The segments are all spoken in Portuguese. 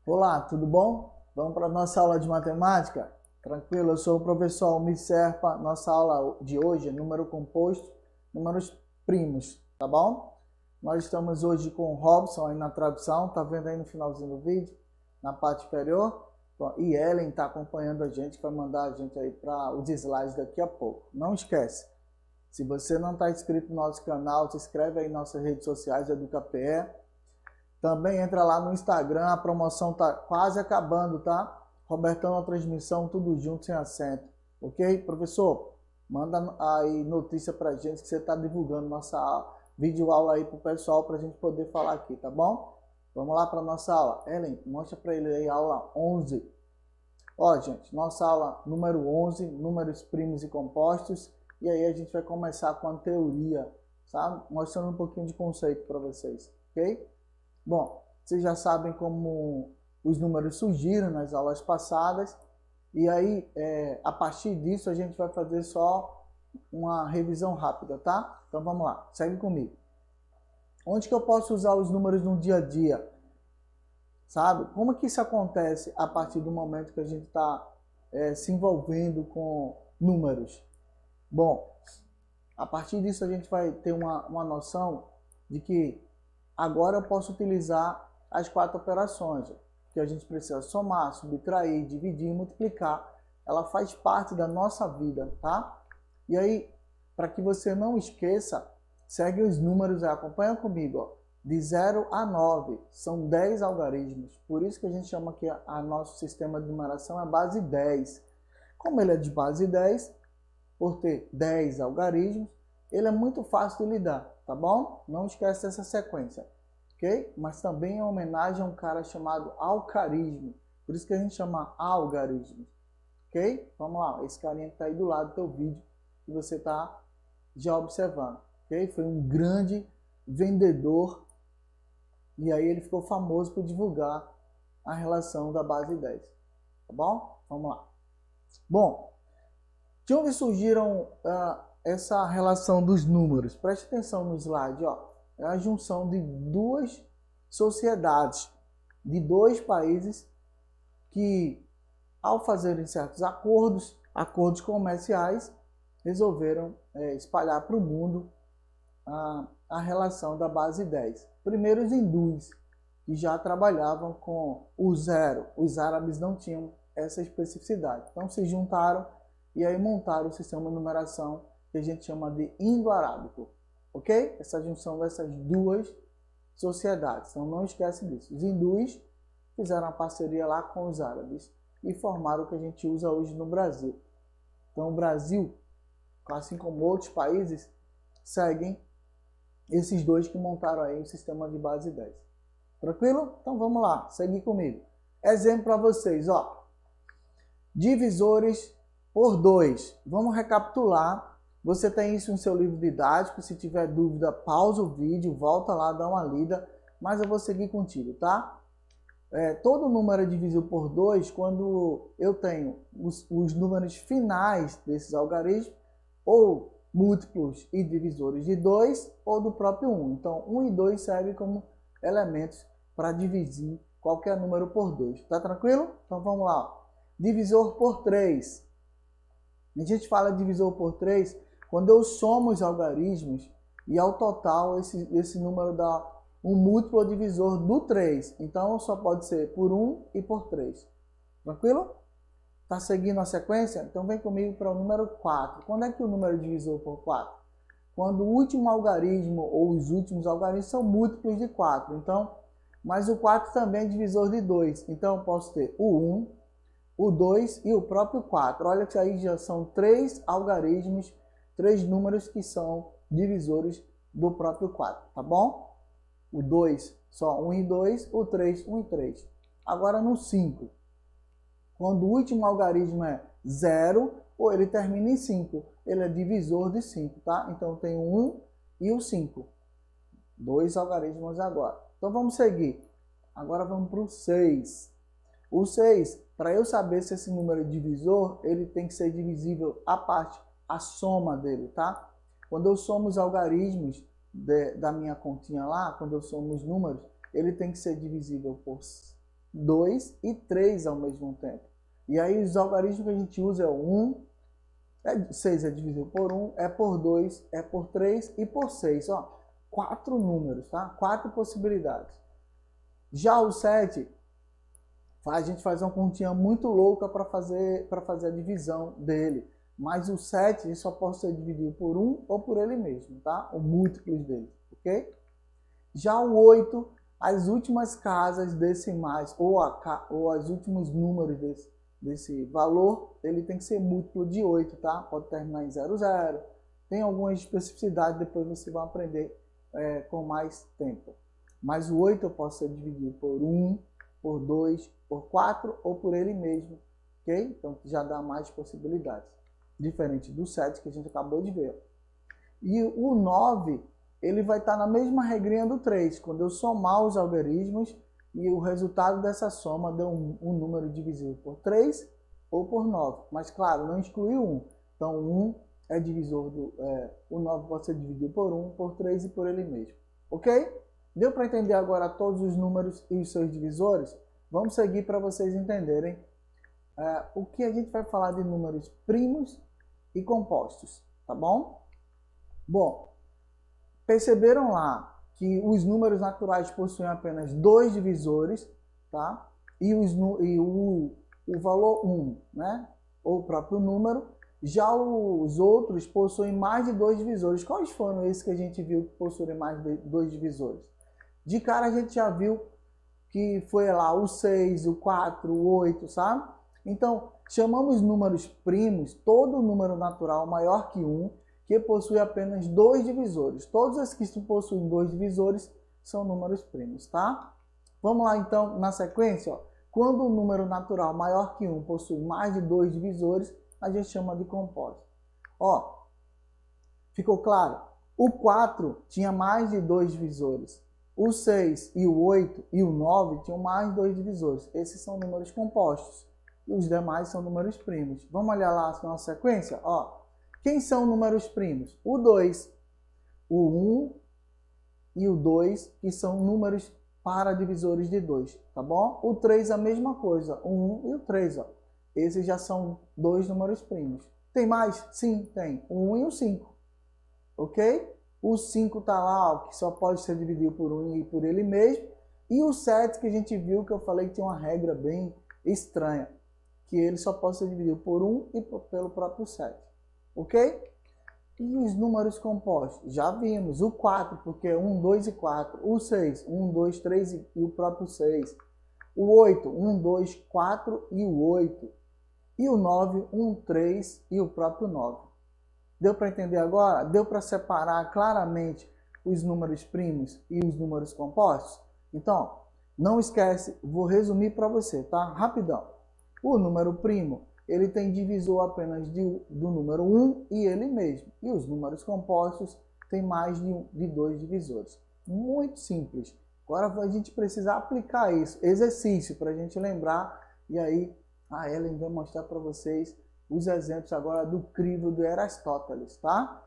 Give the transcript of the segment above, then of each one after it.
Olá, tudo bom? Vamos para a nossa aula de matemática? Tranquilo, eu sou o professor Almir Serpa. Nossa aula de hoje é número composto, números primos, tá bom? Nós estamos hoje com o Robson aí na tradução, tá vendo aí no finalzinho do vídeo, na parte superior? Bom, e Ellen está acompanhando a gente, vai mandar a gente aí para os slides daqui a pouco. Não esquece, se você não está inscrito no nosso canal, se inscreve aí em nossas redes sociais, EducaPE. Também entra lá no Instagram, a promoção tá quase acabando, tá? Robertão na transmissão, tudo junto, sem acento. Ok? Professor, manda aí notícia pra gente que você está divulgando nossa vídeo aula aí pro pessoal pra gente poder falar aqui, tá bom? Vamos lá para nossa aula. Ellen, mostra para ele aí a aula 11. Ó, gente, nossa aula número 11, números primos e compostos. E aí a gente vai começar com a teoria, sabe? Mostrando um pouquinho de conceito para vocês, ok? Bom, vocês já sabem como os números surgiram nas aulas passadas, e aí, a partir disso, a gente vai fazer só uma revisão rápida, tá? Então vamos lá, segue comigo. Onde que eu posso usar os números no dia a dia? Sabe? Como que isso acontece a partir do momento que a gente está se envolvendo com números? Bom, a partir disso a gente vai ter uma noção de que agora eu posso utilizar as 4 operações, que a gente precisa somar, subtrair, dividir e multiplicar. Ela faz parte da nossa vida, tá? E aí, para que você não esqueça, segue os números aí, acompanha comigo, ó. De 0 a 9, são 10 algarismos. Por isso que a gente chama que a nosso sistema de numeração é base 10. Como ele é de base 10, por ter 10 algarismos, ele é muito fácil de lidar, tá bom? Não esquece dessa sequência, ok? Mas também é uma homenagem a um cara chamado algarismo, por isso que a gente chama algarismo, ok? Vamos lá, esse carinha que está aí do lado do teu vídeo, que você está já observando, ok? Foi um grande vendedor, e aí ele ficou famoso por divulgar a relação da base 10, tá bom? Vamos lá. Bom, de onde surgiram essa relação dos números? Preste atenção no slide, ó. É a junção de duas sociedades, de dois países que, ao fazerem certos acordos comerciais, resolveram espalhar para o mundo a relação da base 10. Primeiro os hindus, que já trabalhavam com o zero. Os árabes não tinham essa especificidade. Então se juntaram e aí montaram o sistema de numeração que a gente chama de indo-arábico, ok? Essa junção dessas duas sociedades, então não esquece disso. Os hindus fizeram uma parceria lá com os árabes e formaram o que a gente usa hoje no Brasil. Então o Brasil, assim como outros países, seguem esses dois que montaram aí o sistema de base 10. Tranquilo? Então vamos lá, segue comigo. Exemplo para vocês, ó. Divisores por 2. Vamos recapitular. Você tem isso no seu livro didático. Se tiver dúvida, pausa o vídeo, volta lá, dá uma lida. Mas eu vou seguir contigo, tá? Todo número é divisível por 2 quando eu tenho os números finais desses algarismos, ou múltiplos e divisores de 2, ou do próprio 1. Então, 1 e 2 servem como elementos para dividir qualquer número por 2. Tá tranquilo? Então vamos lá. Divisor por 3. A gente fala divisor por 3 quando eu somo os algarismos e ao total esse número dá um múltiplo divisor do 3. Então só pode ser por 1 e por 3. Tranquilo? Tá seguindo a sequência? Então vem comigo para o número 4. Quando é que o número é divisor por 4? Quando o último algarismo ou os últimos algarismos são múltiplos de 4. Então, mas o 4 também é divisor de 2. Então eu posso ter o 1, o 2 e o próprio 4. Olha que aí já são 3 algarismos, 3 números que são divisores do próprio 4, tá bom? O 2 só 1 e 2, o 3 1 e 3. Agora no 5. Quando o último algarismo é 0, ou ele termina em 5, ele é divisor de 5, tá? Então tem o 1 e o 5. 2 algarismos agora. Então vamos seguir. Agora vamos para o 6. O 6, para eu saber se esse número é divisor, ele tem que ser divisível a parte, a soma dele, tá? Quando eu somo os algarismos da minha continha lá, quando eu somo os números, ele tem que ser divisível por 2 e 3 ao mesmo tempo. E aí os algarismos que a gente usa é o 1, 6 é divisível por 1, é por 2, é por 3 e por 6. Ó, 4 números, tá? 4 possibilidades. Já o 7, a gente faz uma continha muito louca para fazer a divisão dele. Mas o 7 só pode ser dividido por 1 ou por ele mesmo, tá? O múltiplos dele, ok? Já o 8, as últimas casas decimais ou os últimos números desse valor, ele tem que ser múltiplo de 8, tá? Pode terminar em 00. Tem algumas especificidades, depois você vai aprender com mais tempo. Mas o 8 eu posso ser dividido por 1, por 2, por 4 ou por ele mesmo, ok? Então já dá mais possibilidades. Diferente do 7 que a gente acabou de ver. E o 9, ele vai estar na mesma regrinha do 3. Quando eu somar os algarismos e o resultado dessa soma deu um número divisível por 3 ou por 9. Mas claro, não exclui o 1. Então 1 é divisor o 9 pode ser dividido por 1, por 3 e por ele mesmo. Ok? Deu para entender agora todos os números e os seus divisores? Vamos seguir para vocês entenderem o que a gente vai falar de números primos e compostos, tá bom? Bom, perceberam lá que os números naturais possuem apenas 2 divisores, tá? E o valor 1, né? Ou o próprio número. Já os outros possuem mais de 2 divisores. Quais foram esses que a gente viu que possuem mais de 2 divisores? De cara a gente já viu que foi lá o 6, o 4, o 8, sabe? Então, chamamos números primos todo número natural maior que 1 que possui apenas 2 divisores. Todos os que possuem 2 divisores são números primos, tá? Vamos lá então na sequência. Ó. Quando o número natural maior que 1 possui mais de 2 divisores, a gente chama de composto. Ó, ficou claro? O 4 tinha mais de 2 divisores. O 6 e o 8 e o 9 tinham mais de 2 divisores. Esses são números compostos. E os demais são números primos. Vamos olhar lá na nossa sequência? Ó, quem são números primos? O 2, o 1 e o 2, que são números paradivisores de 2, tá bom? O 3 a mesma coisa, o 1 e o 3, ó. Esses já são 2 números primos. Tem mais? Sim, tem. O 1 e o 5, ok? O 5 tá lá, ó, que só pode ser dividido por 1 e por ele mesmo. E o 7 que a gente viu, que eu falei que tem uma regra bem estranha, que ele só pode ser dividido por 1 e pelo próprio 7. Ok? E os números compostos? Já vimos. O 4, porque é 1, 2 e 4. O 6, 1, 2, 3 e o próprio 6. O 8, 1, 2, 4 e o 8. E o 9, 1, 3 e o próprio 9. Deu para entender agora? Deu para separar claramente os números primos e os números compostos? Então, não esquece, vou resumir para você, tá? Rapidão. O número primo, ele tem divisor apenas do número 1 e ele mesmo. E os números compostos têm mais de 2 divisores. Muito simples. Agora a gente precisa aplicar isso. Exercício para a gente lembrar. E aí a Ellen vai mostrar para vocês os exemplos agora do crivo de Aristóteles, tá?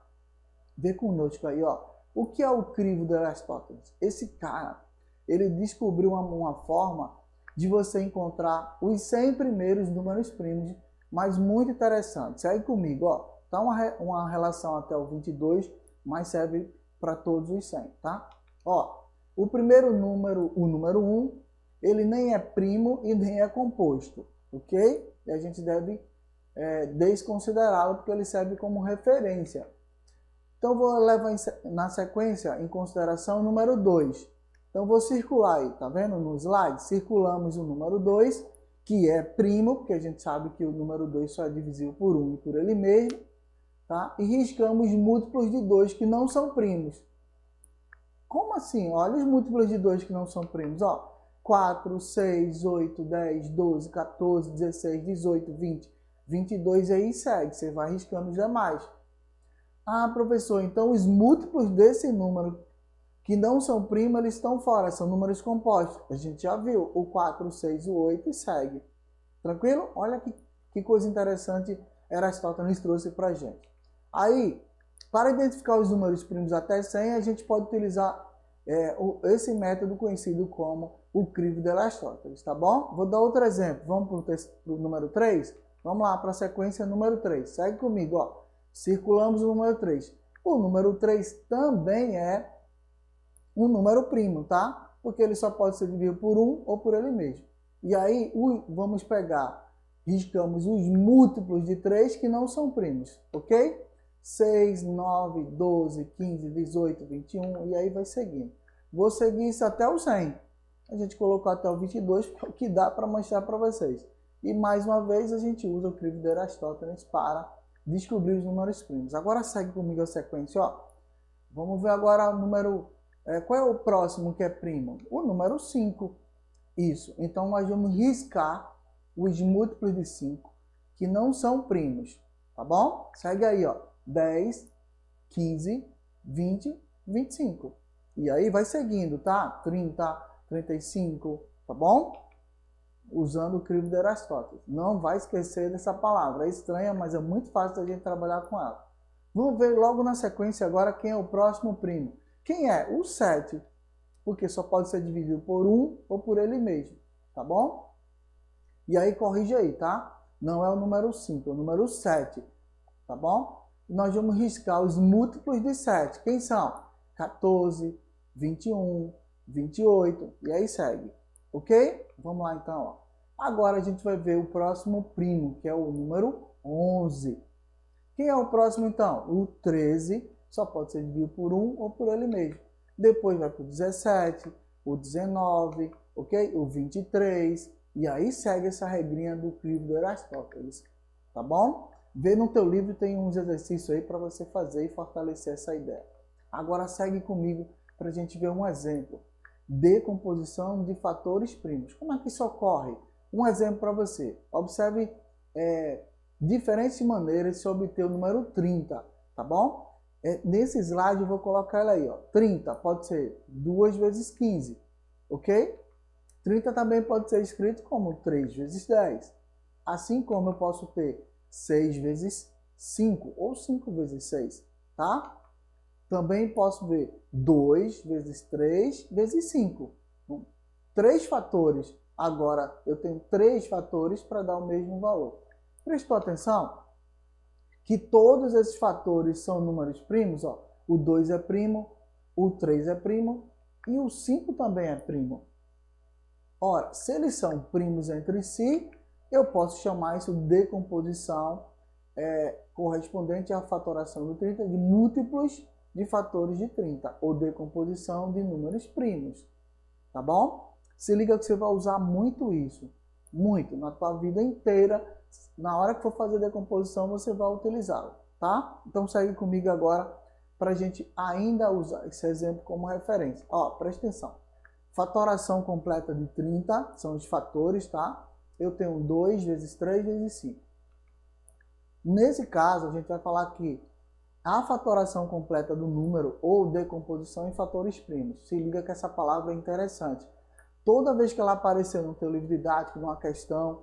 Vê conosco aí, ó. O que é o crivo de Aristóteles? Esse cara, ele descobriu uma forma de você encontrar os 100 primeiros números primos, mas muito interessante. Segue comigo, ó. Tá uma relação até o 22, mas serve para todos os 100, tá? Ó, o primeiro número, o número 1, ele nem é primo e nem é composto, ok? E a gente deve desconsiderá-lo porque ele serve como referência. Então, vou levar na sequência em consideração o número 2. Então, vou circular aí, tá vendo no slide? Circulamos o número 2, que é primo, porque a gente sabe que o número 2 só é divisível por 1 e por ele mesmo, tá? E riscamos múltiplos de 2 que não são primos. Como assim? Olha os múltiplos de 2 que não são primos, ó. 4, 6, 8, 10, 12, 14, 16, 18, 20, 22 e aí segue. Você vai riscando os demais. Ah, professor, então os múltiplos desse número que não são primos, eles estão fora, são números compostos. A gente já viu o 4, o 6, o 8 e segue. Tranquilo? Olha que coisa interessante Aristóteles trouxe para a gente. Aí, para identificar os números primos até 100, a gente pode utilizar esse método conhecido como o crivo de Aristóteles, tá bom? Vou dar outro exemplo. Vamos para o número 3? Vamos lá para a sequência número 3. Segue comigo, ó. Circulamos o número 3. O número 3 também é um número primo, tá? Porque ele só pode ser dividido por 1 ou por ele mesmo. E aí, vamos pegar, riscamos os múltiplos de 3 que não são primos, ok? 6, 9, 12, 15, 18, 21, e aí vai seguindo. Vou seguir isso até o 100. A gente colocou até o 22, que é o que dá para mostrar para vocês. E mais uma vez a gente usa o crivo de Aristóteles para descobrir os números primos. Agora segue comigo a sequência, ó. Vamos ver agora o número... qual é o próximo que é primo? O número 5. Isso. Então nós vamos riscar os múltiplos de 5 que não são primos. Tá bom? Segue aí, ó. 10, 15, 20, 25. E aí vai seguindo, tá? 30, 35, tá bom? Usando o crivo de Aristóteles. Não vai esquecer dessa palavra. É estranha, mas é muito fácil da gente trabalhar com ela. Vamos ver logo na sequência agora quem é o próximo primo. Quem é? O 7. Porque só pode ser dividido por 1 ou por ele mesmo. Tá bom? E aí corrige aí, tá? Não é o número 5, é o número 7. Tá bom? Nós vamos riscar os múltiplos de 7. Quem são? 14, 21, 28. E aí segue. Ok? Vamos lá então. Ó. Agora a gente vai ver o próximo primo, que é o número 11. Quem é o próximo então? O 13 só pode ser dividido por 1 ou por ele mesmo. Depois vai para o 17, o 19, ok? O 23. E aí segue essa regrinha do crivo de Aristóteles. Tá bom? Vê no teu livro, tem uns exercícios aí para você fazer e fortalecer essa ideia. Agora segue comigo para a gente ver um exemplo. Decomposição de fatores primos. Como é que isso ocorre? Um exemplo para você. Observe diferentes maneiras de se obter o número 30, tá bom? Nesse slide eu vou colocar ela aí, ó. 30 pode ser 2 vezes 15, ok? 30 também pode ser escrito como 3 vezes 10. Assim como eu posso ter 6 vezes 5 ou 5 vezes 6, tá? Também posso ver 2 vezes 3 vezes 5. 3 fatores. Agora, eu tenho 3 fatores para dar o mesmo valor. Prestou atenção? Que todos esses fatores são números primos. Ó. O 2 é primo, o 3 é primo e o 5 também é primo. Ora, se eles são primos entre si, eu posso chamar isso de decomposição correspondente à fatoração do 30 de múltiplos de fatores de 30, ou decomposição de números primos, tá bom? Se liga que você vai usar muito isso, muito, na tua vida inteira, na hora que for fazer decomposição você vai utilizá-lo, tá? Então segue comigo agora para a gente ainda usar esse exemplo como referência. Ó, presta atenção, fatoração completa de 30, são os fatores, tá? Eu tenho 2 vezes 3 vezes 5. Nesse caso, a gente vai falar que a fatoração completa do número ou decomposição em fatores primos. Se liga que essa palavra é interessante. Toda vez que ela aparecer no teu livro didático, numa questão,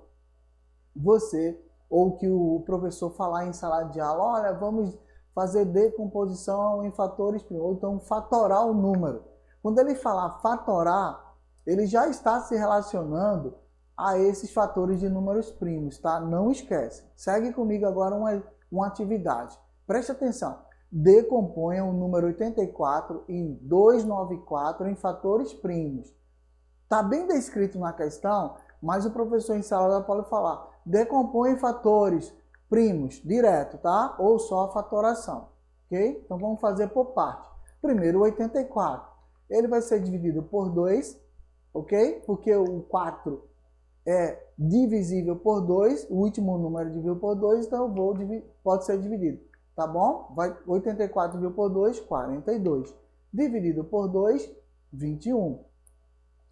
você ou que o professor falar em sala de aula, olha, vamos fazer decomposição em fatores primos, ou então fatorar o número. Quando ele falar fatorar, ele já está se relacionando a esses fatores de números primos, tá? Não esquece. Segue comigo agora uma atividade. Preste atenção. Decomponha o número 84 e 294 em fatores primos. Está bem descrito na questão, mas o professor em sala de aula pode falar. Decompõe em fatores primos, direto, tá? Ou só a fatoração, ok? Então vamos fazer por parte. Primeiro o 84. Ele vai ser dividido por 2, ok? Porque o 4 é divisível por 2, o último número é divisível por 2, então pode ser dividido. Tá bom? 84 dividido por 2, 42. Dividido por 2, 21.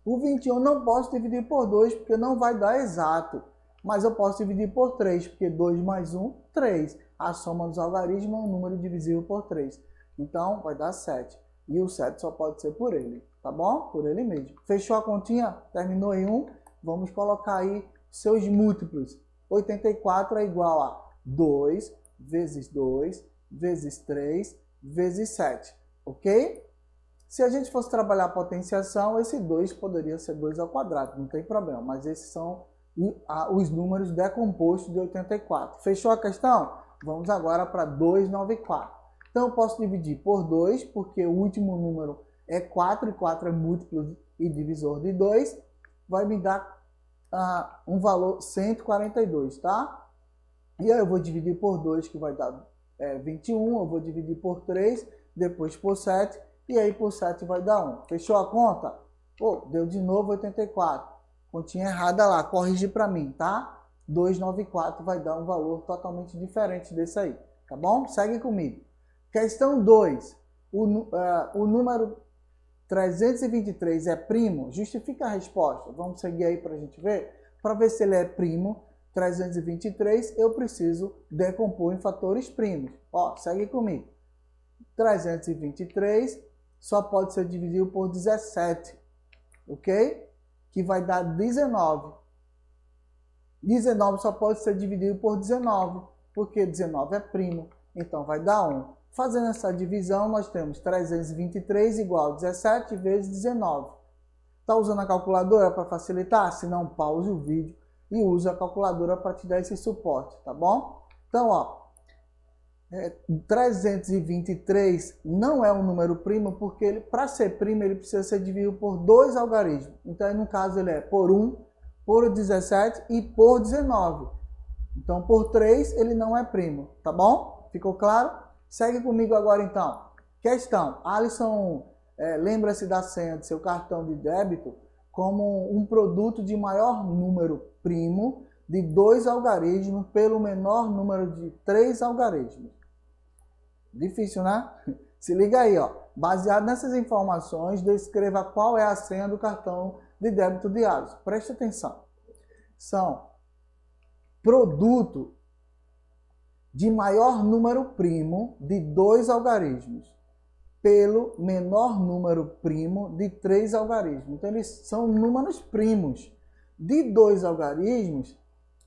O 21 não posso dividir por 2, porque não vai dar exato. Mas eu posso dividir por 3, porque 2 mais 1, 3. A soma dos algarismos é um número divisível por 3. Então, vai dar 7. E o 7 só pode ser por ele. Tá bom? Por ele mesmo. Fechou a continha? Terminou em 1? Vamos colocar aí seus múltiplos. 84 é igual a 2 vezes 2, vezes 3, vezes 7, ok? Se a gente fosse trabalhar a potenciação, esse 2 poderia ser 2 ao quadrado, não tem problema, mas esses são os números decompostos de 84. Fechou a questão? Vamos agora para 294. Então eu posso dividir por 2, porque o último número é 4, e 4 é múltiplo e divisor de 2, vai me dar um valor 142, tá? E aí eu vou dividir por 2, que vai dar 21, eu vou dividir por 3, depois por 7, e aí por 7 vai dar 1. Fechou a conta? Pô, deu de novo 84. Continha errada lá, corrige para mim, tá? 294 vai dar um valor totalmente diferente desse aí, tá bom? Segue comigo. Questão 2. O número 323 é primo? Justifica a resposta. Vamos seguir aí para a gente ver. Para ver se ele é primo, 323, eu preciso decompor em fatores primos. Ó, segue comigo. 323 só pode ser dividido por 17, ok? Que vai dar 19. 19 só pode ser dividido por 19, porque 19 é primo, então vai dar 1. Fazendo essa divisão, nós temos 323 igual a 17 vezes 19. Está usando a calculadora para facilitar? Se não, pause o vídeo e use a calculadora para te dar esse suporte, tá bom? Então, ó, 323 não é um número primo, porque para ser primo ele precisa ser dividido por 2 algarismos. Então, no caso, ele é por 1, por 17 e por 19. Então, por 3 ele não é primo, tá bom? Ficou claro? Segue comigo agora, então. Questão. Alisson, lembra-se da senha do seu cartão de débito como um produto de maior número primo de 2 algarismos pelo menor número de 3 algarismos. Difícil, né? Se liga aí, ó. Baseado nessas informações, descreva qual é a senha do cartão de débito de Alisson. Preste atenção. São produto de maior número primo de 2 algarismos pelo menor número primo de 3 algarismos. Então, eles são números primos. De 2 algarismos,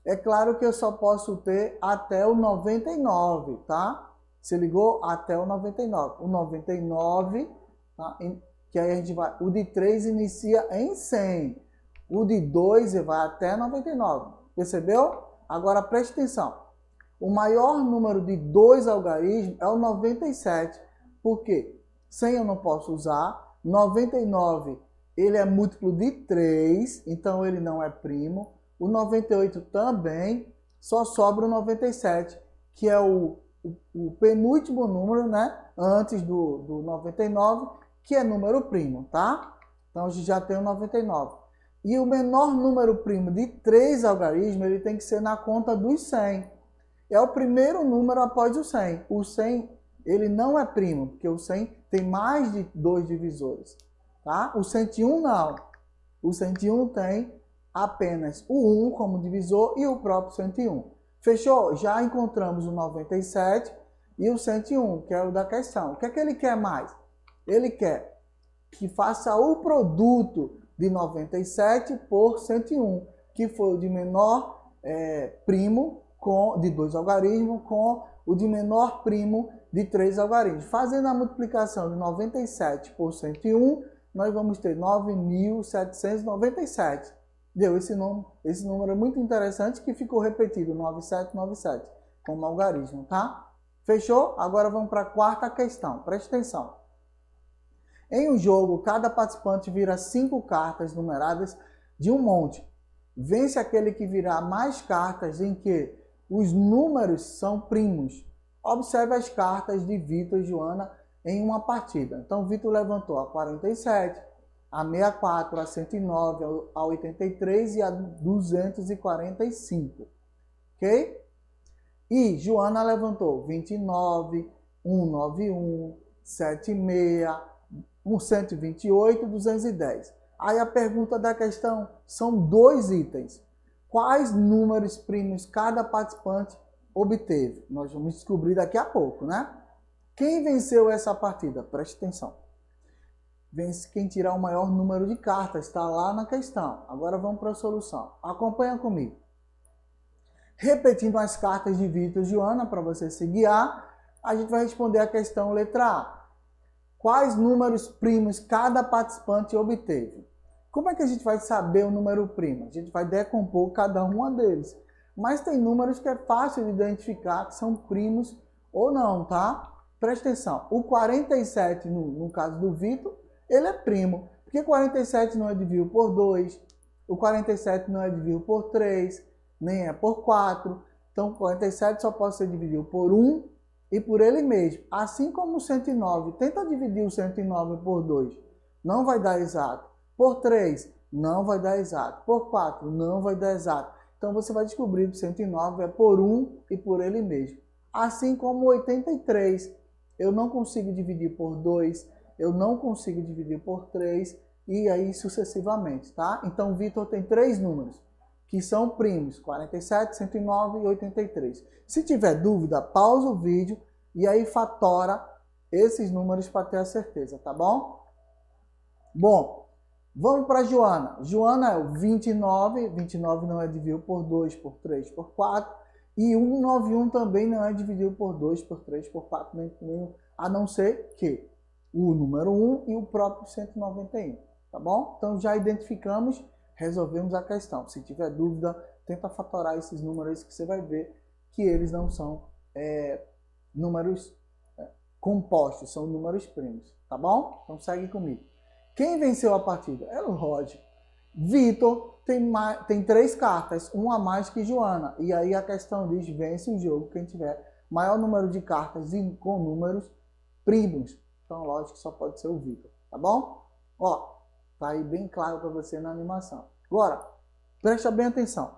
é claro que eu só posso ter até o 99, tá? Se ligou? Até o 99. O 99, tá? Que aí a gente vai... O de 3 inicia em 100. O de 2 vai até 99. Percebeu? Agora preste atenção. O maior número de 2 algarismos é o 97. Por quê? 100 eu não posso usar. 99 ele é múltiplo de 3, então ele não é primo. O 98 também, só sobra o 97, que é o penúltimo número, né? Antes do 99, que é número primo, tá? Então a gente já tem o 99. E o menor número primo de 3 algarismos, ele tem que ser na conta dos 100. É o primeiro número após o 100. O 100, ele não é primo, porque o 100 tem mais de 2 divisores, tá? O 101 não. O 101 tem apenas o 1 como divisor e o próprio 101. Fechou? Já encontramos o 97 e o 101, que é o da questão. O que é que ele quer mais? Ele quer que faça o produto de 97 por 101, que foi o de menor primo de 2 algarismos com o de menor primo de 3 algarismos. Fazendo a multiplicação de 97 por 101, nós vamos ter 9.797. Deu esse número é muito interessante que ficou repetido, 9797, como algarismo, tá? Fechou? Agora vamos para a quarta questão. Preste atenção. Em um jogo, cada participante vira 5 cartas numeradas de um monte. Vence aquele que virar mais cartas em que os números são primos. Observe as cartas de Vitor e Joana em uma partida. Então, Vitor levantou a 47, a 64, a 109, a 83 e a 245. Ok? E Joana levantou 29, 191, 76, 128, 210. Aí a pergunta da questão são 2 itens. Quais números primos cada participante obteve? Nós vamos descobrir daqui a pouco, né? Quem venceu essa partida? Preste atenção. Vence quem tirar o maior número de cartas, está lá na questão. Agora vamos para a solução. Acompanha comigo. Repetindo as cartas de Vitor e Joana para você se guiar, a gente vai responder a questão letra A. quais números primos cada participante obteve. Como é que a gente vai saber o número primo? A gente vai decompor cada um deles. Mas tem números que é fácil de identificar que são primos ou não, tá? Presta atenção. O 47, no caso do Vitor, ele é primo. Porque 47 não é dividido por 2, o 47 não é dividido por 3, nem é por 4. Então, 47 só pode ser dividido por 1 e por ele mesmo. Assim como o 109. Tenta dividir o 109 por 2. Não vai dar exato. Por 3, não vai dar exato. Por 4, não vai dar exato. Então, você vai descobrir que o 109 é por 1 e por ele mesmo. Assim como o 83. Eu não consigo dividir por 2, eu não consigo dividir por 3 e aí sucessivamente, tá? Então, o Vitor tem 3 números que são primos, 47, 109 e 83. Se tiver dúvida, pausa o vídeo e aí fatora esses números para ter a certeza, tá bom? Bom, vamos para a Joana. Joana é o 29, 29 não é dividido por 2, por 3, por 4. E 191 também não é dividido por 2, por 3, por 4, nem, a não ser que o número 1 e o próprio 191, tá bom? Então já identificamos, resolvemos a questão. Se tiver dúvida, tenta fatorar esses números que você vai ver que eles não são números compostos, são números primos, tá bom? Então segue comigo. Quem venceu a partida? É o Roger. Vitor tem 3 cartas, uma a mais que Joana. E aí a questão diz, vence o jogo quem tiver maior número de cartas e com números primos. Então, lógico que só pode ser o Vitor, tá bom? Ó, tá aí bem claro para você na animação. Agora, presta bem atenção.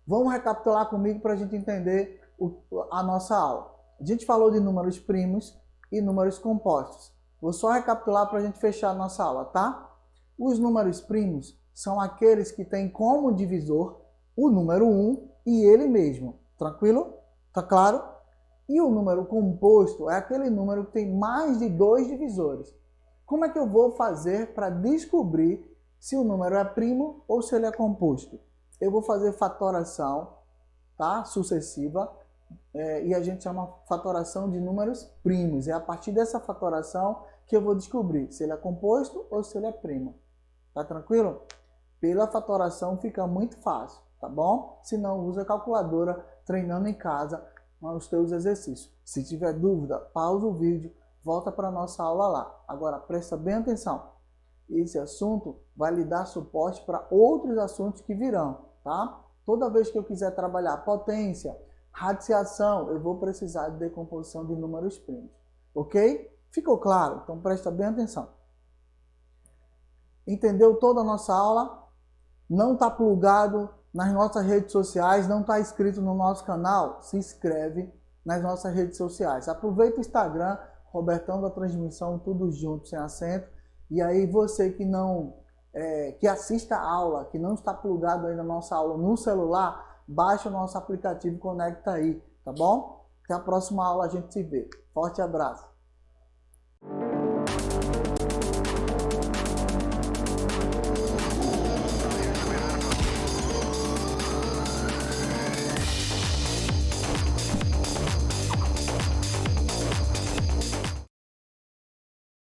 Vamos recapitular comigo para a gente entender a nossa aula. A gente falou de números primos e números compostos. Vou só recapitular para a gente fechar a nossa aula, tá? Os números primos são aqueles que têm como divisor o número 1 e ele mesmo. Tranquilo? Tá claro? E o número composto é aquele número que tem mais de 2 divisores. Como é que eu vou fazer para descobrir se o número é primo ou se ele é composto? Eu vou fazer fatoração, tá? Sucessiva, e a gente chama fatoração de números primos. É a partir dessa fatoração que eu vou descobrir se ele é composto ou se ele é primo. Tá tranquilo? Pela fatoração fica muito fácil, tá bom? Se não, usa a calculadora treinando em casa os teus exercícios. Se tiver dúvida, pausa o vídeo, volta para a nossa aula lá. Agora, presta bem atenção. Esse assunto vai lhe dar suporte para outros assuntos que virão, tá? Toda vez que eu quiser trabalhar potência, radiciação, eu vou precisar de decomposição de números primos, ok? Ficou claro? Então presta bem atenção. Entendeu toda a nossa aula? Não está plugado nas nossas redes sociais, não está inscrito no nosso canal? Se inscreve nas nossas redes sociais. Aproveita o Instagram, Robertão da Transmissão, tudo junto, sem acento. E aí você que não que assista a aula, que não está plugado aí na nossa aula no celular, baixa o nosso aplicativo e conecta aí, tá bom? Até a próxima aula, a gente se vê. Forte abraço!